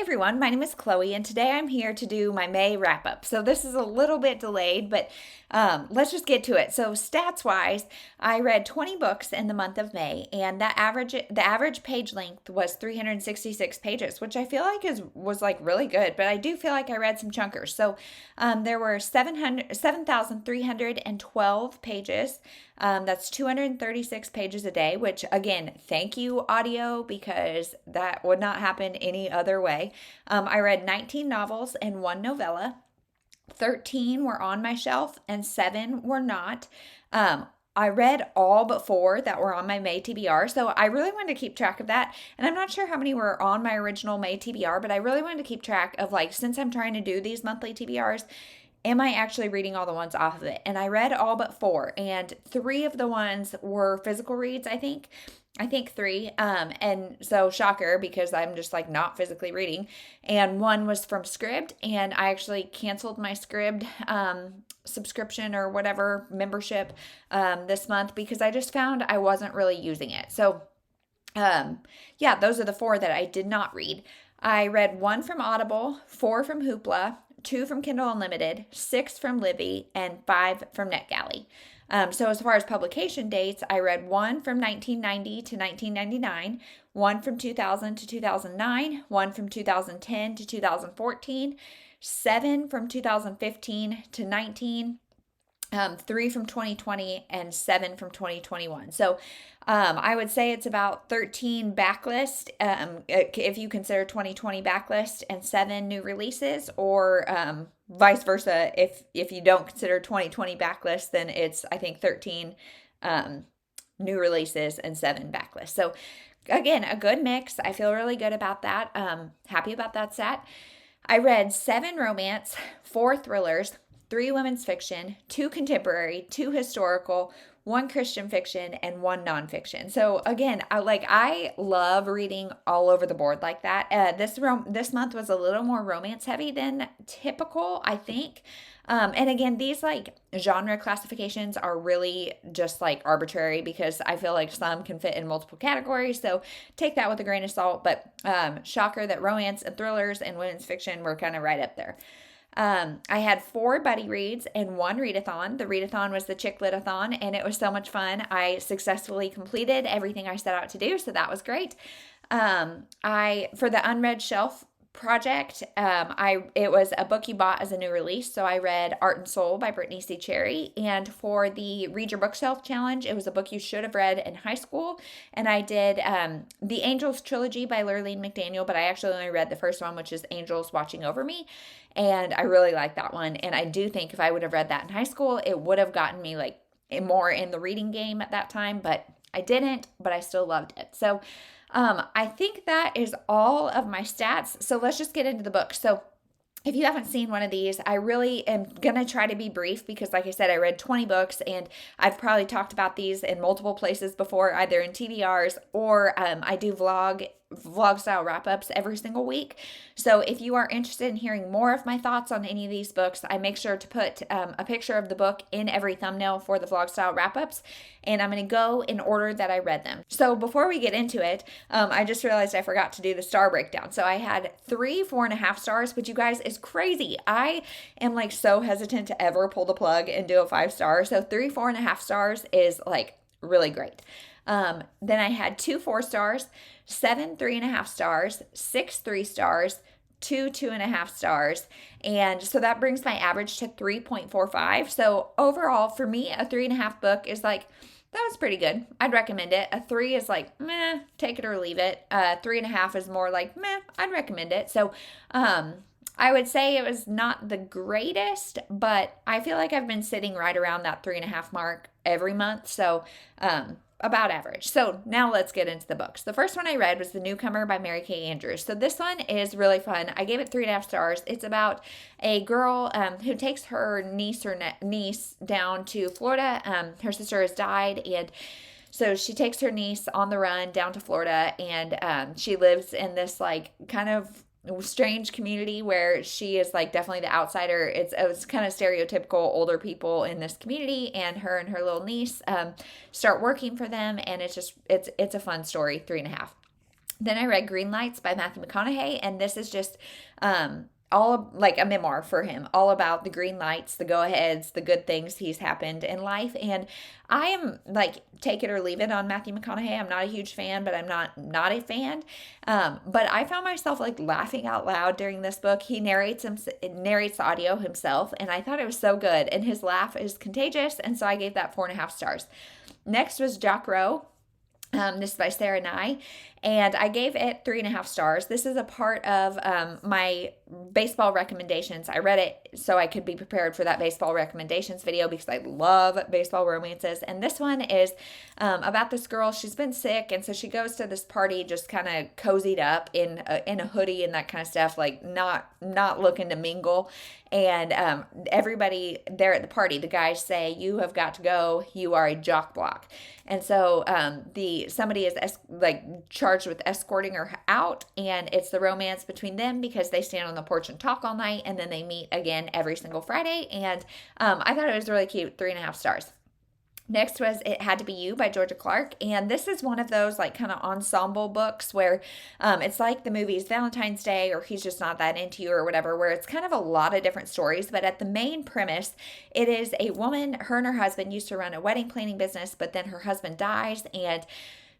everyone, my name is Chloe, and today I'm here to do my May wrap up. So this is a little bit delayed, but let's just get to it. So stats wise, I read 20 books in the month of May, and the average page length was 366 pages, which I feel like was like really good. But I do feel like I read some chunkers. So there were 7,312 pages. That's 236 pages a day, which again, thank you, audio, because that would not happen any other way. I read 19 novels and one novella. 13 were on my shelf and 7 were not. I read all but 4 that were on my May TBR, so I really wanted to keep track of that. And I'm not sure how many were on my original May TBR, but I really wanted to keep track of, like, since I'm trying to do these monthly TBRs, am I actually reading all the ones off of it? And I read all but 4, and 3 of the ones were physical reads, I think. I think 3. And so shocker, because I'm just like not physically reading. And 1 was from Scribd, and I actually canceled my Scribd subscription or whatever membership this month because I just found I wasn't really using it. So yeah, those are the 4 that I did not read. I read 1 from Audible, 4 from Hoopla, 2 from Kindle Unlimited, 6 from Libby, and 5 from NetGalley. So as far as publication dates, I read 1 from 1990 to 1999, 1 from 2000 to 2009, 1 from 2010 to 2014, 7 from 2015 to 19, 3 from 2020, and 7 from 2021. So I would say it's about 13 backlist, if you consider 2020 backlist, and 7 new releases, or vice versa. If you don't consider 2020 backlist, then it's, I think, 13 new releases and 7 backlists. So again, a good mix. I feel really good about that. Happy about that stat. I read 7 romance, 4 thrillers, 3 women's fiction, 2 contemporary, 2 historical, 1 Christian fiction, and 1 nonfiction. So again, I love reading all over the board like that. This month was a little more romance heavy than typical, I think. And again, these like genre classifications are really just like arbitrary because I feel like some can fit in multiple categories. So take that with a grain of salt. But shocker that romance and thrillers and women's fiction were kind of right up there. I had 4 buddy reads and 1 readathon. The readathon was the Chick Lit-a-thon, and it was so much fun. I successfully completed everything I set out to do, so that was great. For the Unread Shelf project, it was a book you bought as a new release, so I read Art and Soul by Brittany C. Cherry. And for the Read Your Bookshelf challenge, it was a book you should have read in high school, and I did The Angels Trilogy by Lurleen McDaniel, but I actually only read the first one, which is Angels Watching Over Me, and I really liked that one. And I do think if I would have read that in high school, it would have gotten me like more in the reading game at that time, but I didn't, but I still loved it. So I think that is all of my stats. So let's just get into the book. So if you haven't seen one of these, I really am going to try to be brief because, like I said, I read 20 books, and I've probably talked about these in multiple places before, either in TBRs or I do vlog style wrap-ups every single week. So if you are interested in hearing more of my thoughts on any of these books, I make sure to put a picture of the book in every thumbnail for the vlog style wrap-ups, and I'm going to go in order that I read them. So before we get into it, I just realized I forgot to do the star breakdown. So I had 3 4.5 stars, which you guys is crazy. I am like so hesitant to ever pull the plug and do a 5-star. So 3 4.5 stars is like really great. Then I had 2 4 stars, 7 3.5 stars, 6 3 stars, 2 2.5 stars. And so that brings my average to 3.45. So overall, for me, a 3.5 book is like, that was pretty good. I'd recommend it. A 3 is like, meh, take it or leave it. 3.5 is more like, meh, I'd recommend it. So, I would say it was not the greatest, but I feel like I've been sitting right around that 3.5 mark every month. So, about average. So now let's get into the books. The first one I read was The Newcomer by Mary Kay Andrews. So this one is really fun. I gave it 3.5 stars. It's about a girl who takes her niece down to Florida. Her sister has died, and so she takes her niece on the run down to Florida, and she lives in this like kind of strange community where she is like definitely the outsider. It's kind of stereotypical older people in this community, and her little niece start working for them, and it's a fun story. 3.5. Then I read Green Lights by Matthew McConaughey, and this is just all like a memoir for him, all about the green lights, the go-aheads, the good things he's happened in life. And I am like, take it or leave it on Matthew McConaughey. I'm not a huge fan, but I'm not a fan. But I found myself like laughing out loud during this book. He narrates the audio himself, and I thought it was so good. And his laugh is contagious, and so I gave that 4.5 stars. Next was Rowe. This is by Sarah Nye, and I gave it 3.5 stars. This is a part of my baseball recommendations. I read it so I could be prepared for that baseball recommendations video because I love baseball romances. And this one is about this girl. She's been sick, and so she goes to this party just kind of cozied up in a hoodie and that kind of stuff, like not looking to mingle. And everybody there at the party, the guys say, "You have got to go. You are a jock block." And so somebody is charged with escorting her out, and it's the romance between them because they stand on the porch and talk all night, and then they meet again every single Friday. And I thought it was really cute. 3.5 stars. Next was It Had to Be You by Georgia Clark. And this is one of those like kind of ensemble books where it's like the movies Valentine's Day or He's Just Not That Into You or whatever, where it's kind of a lot of different stories. But at the main premise, it is a woman, her and her husband used to run a wedding planning business, but then her husband dies, and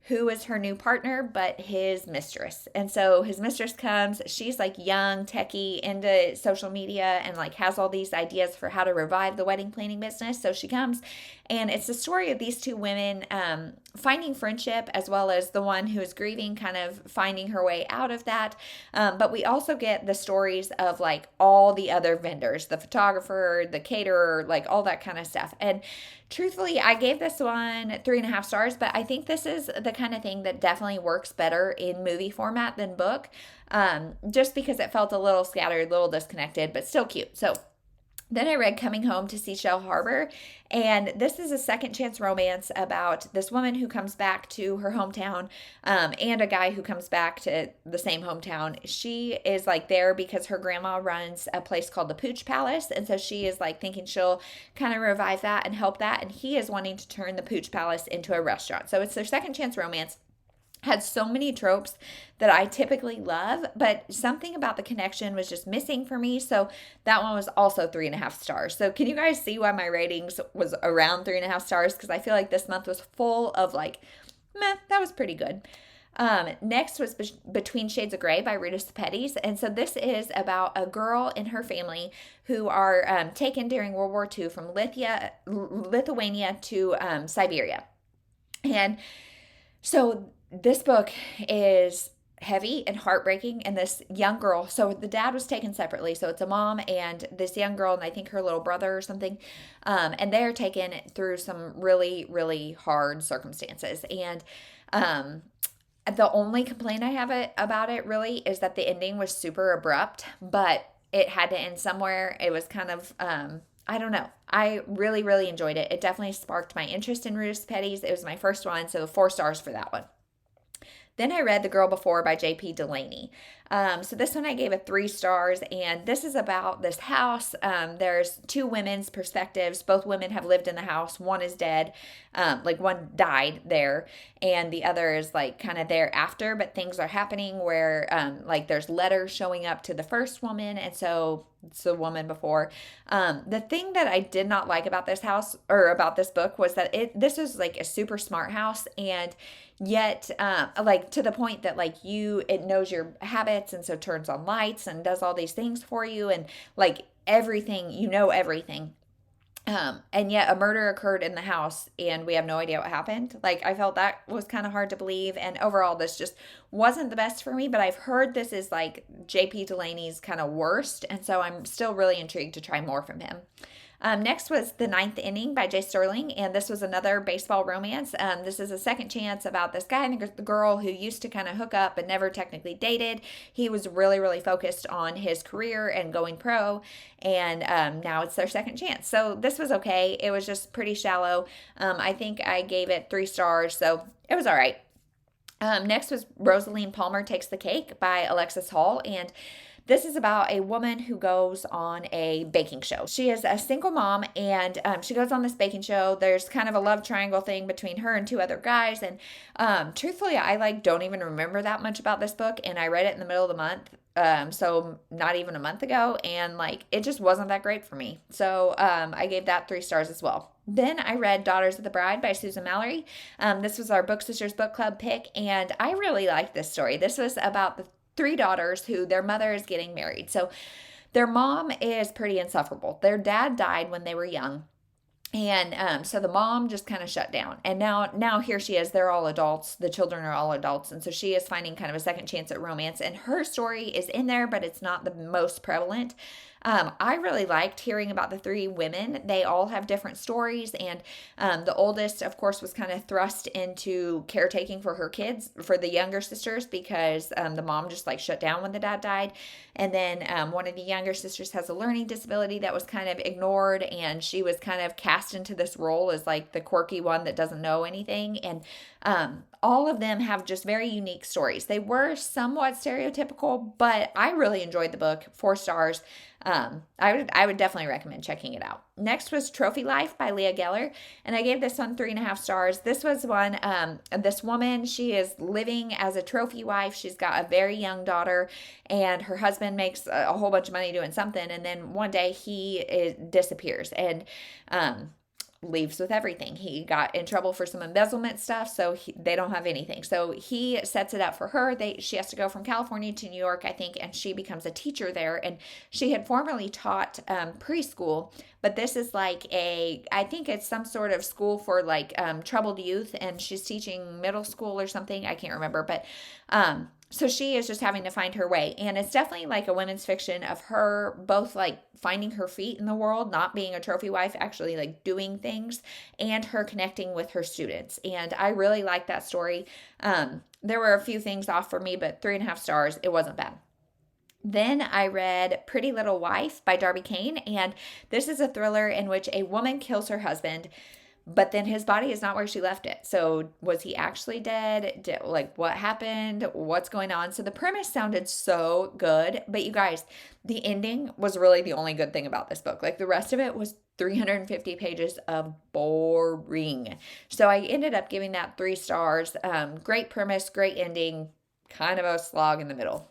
who is her new partner but his mistress. And so his mistress comes, she's like young, techie, into social media, and like has all these ideas for how to revive the wedding planning business. So she comes, and it's the story of these two women finding friendship, as well as the one who is grieving kind of finding her way out of that. But we also get the stories of like all the other vendors, the photographer, the caterer, like all that kind of stuff. And truthfully, I gave this one 3.5 stars, but I think this is the kind of thing that definitely works better in movie format than book, just because it felt a little scattered, a little disconnected, but still cute. So then I read Coming Home to Seashell Harbor, and this is a second chance romance about this woman who comes back to her hometown and a guy who comes back to the same hometown. She is like there because her grandma runs a place called the Pooch Palace, and so she is like thinking she'll kind of revive that and help that, and he is wanting to turn the Pooch Palace into a restaurant. So it's their second chance romance. Had so many tropes that I typically love, but something about the connection was just missing for me. So that one was also 3.5 stars. So can you guys see why my ratings was around 3.5 stars? Because I feel like this month was full of like, meh, that was pretty good. Next was Between Shades of Grey by Rita Sepetys. And so this is about a girl and her family who are taken during World War II from Lithuania to Siberia. And so this book is heavy and heartbreaking, and this young girl, so the dad was taken separately, so it's a mom and this young girl and I think her little brother or something, and they're taken through some really, really hard circumstances. And the only complaint I have about it really is that the ending was super abrupt, but it had to end somewhere. It was kind of I don't know. I really, really enjoyed it. It definitely sparked my interest in Rita Sepetys. It was my first one, so 4 stars for that one. Then I read The Girl Before by J.P. Delaney. So this one I gave it 3 stars, and this is about this house. There's 2 women's perspectives. Both women have lived in the house. One is dead, like one died there, and the other is like kind of there after, but things are happening where like there's letters showing up to the first woman, and so it's the woman before. The thing that I did not like about this house or about this book was that this was like a super smart house, and yet like to the point that like it knows your habits, and so turns on lights and does all these things for you, and like everything, everything. And yet a murder occurred in the house and we have no idea what happened. Like I felt that was kind of hard to believe, and overall this just wasn't the best for me, but I've heard this is like J.P. Delaney's kind of worst, and so I'm still really intrigued to try more from him. Next was The Ninth Inning by Jay Sterling, and this was another baseball romance. This is a second chance about this guy and the girl who used to kind of hook up but never technically dated. He was really, really focused on his career and going pro, and now it's their second chance. So this was okay. It was just pretty shallow. I think I gave it 3 stars, so it was all right. Next was Rosaline Palmer Takes the Cake by Alexis Hall, and This is about a woman who goes on a baking show. She is a single mom, and she goes on this baking show. There's kind of a love triangle thing between her and two other guys. And truthfully, I don't even remember that much about this book, and I read it in the middle of the month. So not even a month ago, and it just wasn't that great for me. So I gave that 3 stars as well. Then I read Daughters of the Bride by Susan Mallory. This was our Book Sisters book club pick, and I really liked this story. This was about the 3 daughters who their mother is getting married. So their mom is pretty insufferable. Their dad died when they were young. And so the mom just kind of shut down. And now here she is. They're all adults. The children are all adults. And so she is finding kind of a second chance at romance. And her story is in there, but it's not the most prevalent. I really liked hearing about the 3 women. They all have different stories. And the oldest, of course, was kind of thrust into caretaking for her kids, for the younger sisters, because the mom just shut down when the dad died. And then one of the younger sisters has a learning disability that was kind of ignored. And she was kind of cast into this role as the quirky one that doesn't know anything. And all of them have just very unique stories. They were somewhat stereotypical, but I really enjoyed the book. 4 stars. I would definitely recommend checking it out. Next was Trophy Life by Leah Geller, and I gave this one 3.5 stars. This was one, this woman, she is living as a trophy wife. She's got a very young daughter, and her husband makes a whole bunch of money doing something, and then one day he disappears, and leaves with everything. He got in trouble for some embezzlement stuff, so they don't have anything. So he sets it up for her. She has to go from California to New York, I think, and she becomes a teacher there. And she had formerly taught preschool, but this is I think it's some sort of school for troubled youth, and she's teaching middle school or something. I can't remember, but so she is just having to find her way. And it's definitely a women's fiction of her both finding her feet in the world, not being a trophy wife, actually doing things, and her connecting with her students. And I really like that story. There were a few things off for me, but 3.5 stars, it wasn't bad. Then I read Pretty Little Wife by Darby Kane. And this is a thriller in which a woman kills her husband, but then his body is not where she left it. So was he actually dead? What happened? What's going on? So the premise sounded so good. But you guys, the ending was really the only good thing about this book. The rest of it was 350 pages of boring. So I ended up giving that 3 stars. Great premise, great ending, kind of a slog in the middle.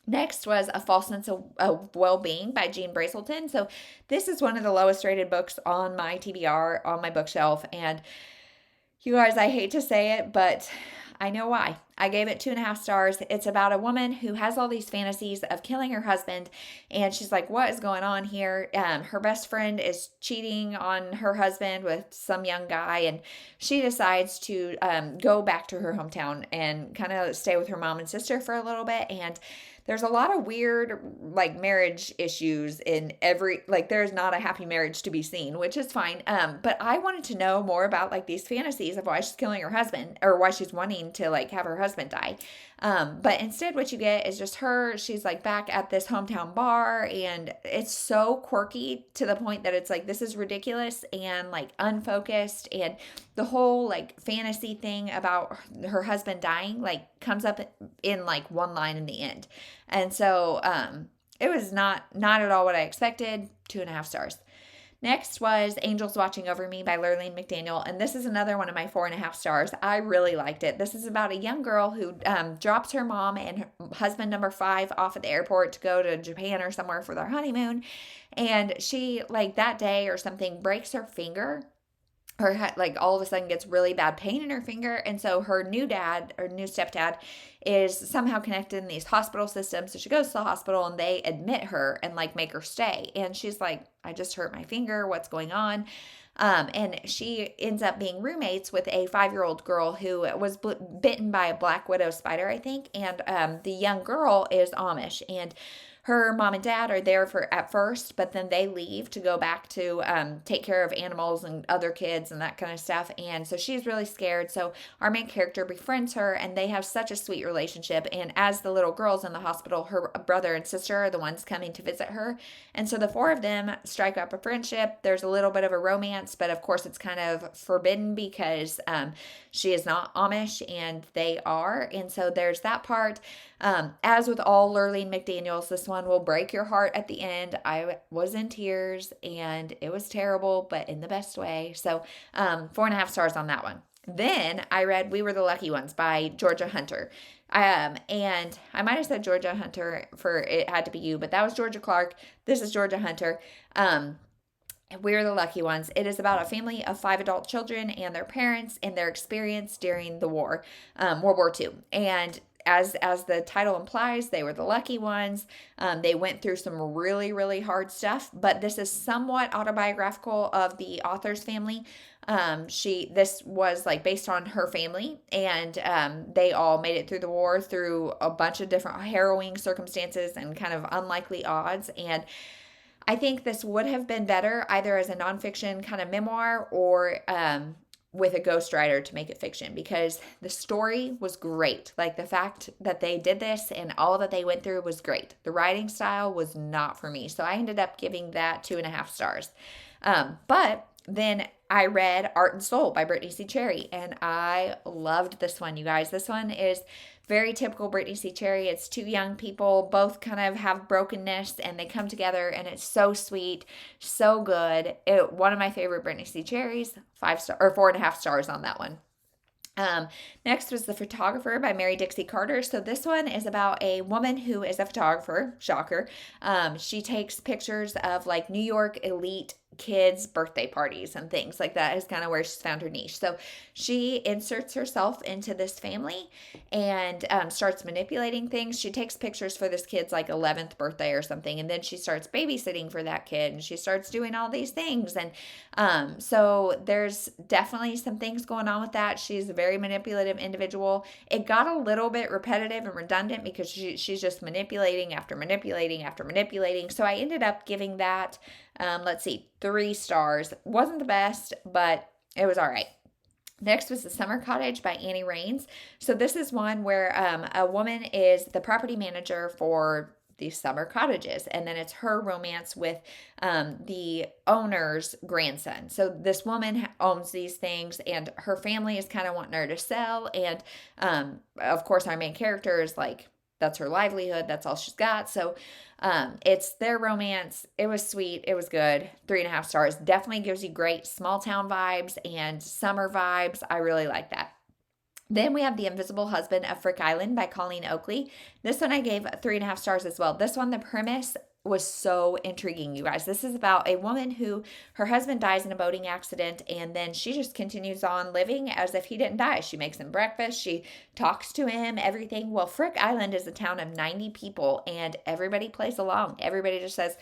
Next was A False Sense of Well-Being by Jean Brazelton. So this is one of the lowest rated books on my TBR, on my bookshelf. And you guys, I hate to say it, but I know why. I gave it 2.5 stars. It's about a woman who has all these fantasies of killing her husband. And she's like, what is going on here? Her best friend is cheating on her husband with some young guy. And she decides to go back to her hometown and kind of stay with her mom and sister for a little bit. And there's a lot of weird, marriage issues in there's not a happy marriage to be seen, which is fine. But I wanted to know more about, these fantasies of why she's killing her husband, or why she's wanting to, have her husband die. But instead what you get is just her. She's, back at this hometown bar, and it's so quirky to the point that it's this is ridiculous and, unfocused. And the whole, fantasy thing about her husband dying, comes up in, one line in the end. And so it was not at all what I expected. 2.5 stars. Next was Angels Watching Over Me by Lurleen McDaniel, and this is another one of my 4.5 stars. I really liked it. This is about a young girl who drops her mom and her husband number 5 off at the airport to go to Japan or somewhere for their honeymoon, and she, that day or something, breaks her finger. Her all of a sudden gets really bad pain in her finger, and so her new dad or new stepdad is somehow connected in these hospital systems. So she goes to the hospital and they admit her and make her stay, and she's like, I just hurt my finger, what's going on? And she ends up being roommates with a 5-year-old girl who was bitten by a black widow spider, I think, and the young girl is Amish, and her mom and dad are there at first, but then they leave to go back to take care of animals and other kids and that kind of stuff. And so she's really scared. So our main character befriends her, and they have such a sweet relationship. And as the little girl's in the hospital, her brother and sister are the ones coming to visit her. And so the 4 of them strike up a friendship. There's a little bit of a romance, but of course it's kind of forbidden because she is not Amish and they are. And so there's that part. As with all Lurleen McDaniels, this one one will break your heart at the end. I was in tears and it was terrible, but in the best way. So 4.5 stars on that one. Then I read We Were the Lucky Ones by Georgia Hunter. And I might have said Georgia Hunter for It Had to Be You, but that was Georgia Clark. This is Georgia Hunter. We're the Lucky Ones. It is about a family of 5 adult children and their parents and their experience during the war, World War II. And as the title implies, they were the lucky ones. They went through some really, really hard stuff, but this is somewhat autobiographical of the author's family. This was like based on her family, and they all made it through the war through a bunch of different harrowing circumstances and kind of unlikely odds. And I think this would have been better either as a nonfiction kind of memoir or with a ghostwriter to make it fiction, because the story was great. Like the fact that they did this and all that they went through was great. The writing style was not for me. So I ended up giving that 2.5 stars. But then I read Art and Soul by Brittany C. Cherry, and I loved this one, you guys. This one is very typical Brittany C. Cherry. It's 2 young people, both kind of have brokenness, and they come together, and it's so sweet, so good. One of my favorite Brittany C. Cherries, 4.5 stars on that one. Next was The Photographer by Mary Dixie Carter. So this one is about a woman who is a photographer. Shocker. She takes pictures of like New York elite kids' birthday parties and things like that is kind of where she's found her niche. So she inserts herself into this family and starts manipulating things. She takes pictures for this kid's like 11th birthday or something, and then she starts babysitting for that kid, and she starts doing all these things. And so there's definitely some things going on with that. She's a very manipulative individual. It got a little bit repetitive and redundant because she's just manipulating after manipulating after manipulating. So I ended up giving that 3 stars. Wasn't the best, but it was all right. Next was The Summer Cottage by Annie Raines. So this is one where a woman is the property manager for these summer cottages, and then it's her romance with the owner's grandson. So this woman owns these things, and her family is kind of wanting her to sell, and of course our main character is like, that's her livelihood, that's all she's got. So it's their romance. It was sweet. It was good. 3.5 stars. Definitely gives you great small town vibes and summer vibes. I really like that. Then we have The Invisible Husband of Frick Island by Colleen Oakley. This one I gave 3.5 stars as well. This one, the premise was so intriguing, you guys. This is about a woman who her husband dies in a boating accident, and then she just continues on living as if he didn't die. She makes him breakfast. She talks to him, everything. Well, Frick Island is a town of 90 people, and everybody plays along. Everybody just says,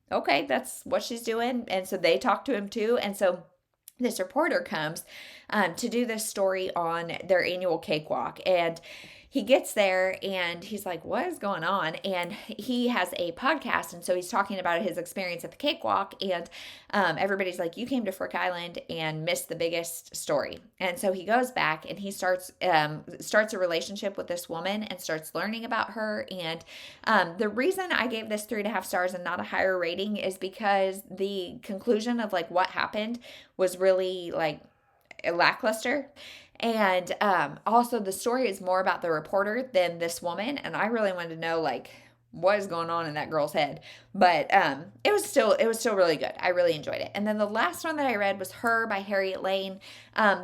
okay, that's what she's doing. And so they talk to him too. And so this reporter comes to do this story on their annual cakewalk, and he gets there and he's like, what is going on? And he has a podcast, and so he's talking about his experience at the cakewalk, and everybody's like, you came to Frick Island and missed the biggest story. And so he goes back and he starts a relationship with this woman and starts learning about her. And the reason I gave this 3.5 stars and not a higher rating is because the conclusion of like what happened was really like lackluster. And also the story is more about the reporter than this woman, and I really wanted to know like what is going on in that girl's head. But it was still really good. I really enjoyed it. And then the last one that I read was Her by Harriet Lane.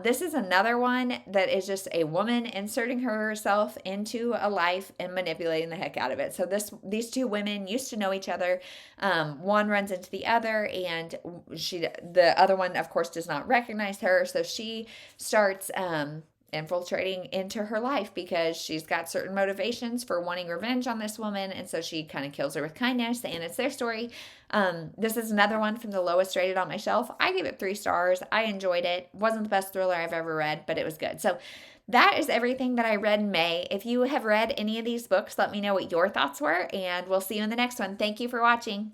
This is another one that is just a woman inserting herself into a life and manipulating the heck out of it. So these 2 women used to know each other. One runs into the other, and the other one, of course, does not recognize her. So she starts infiltrating into her life because she's got certain motivations for wanting revenge on this woman, and so she kind of kills her with kindness, and it's their story. This is another one from the lowest rated on my shelf. I gave it 3 stars. I enjoyed it. Wasn't the best thriller I've ever read, but it was good. So that is everything that I read in May. If you have read any of these books, let me know what your thoughts were, and we'll see you in the next one. Thank you for watching.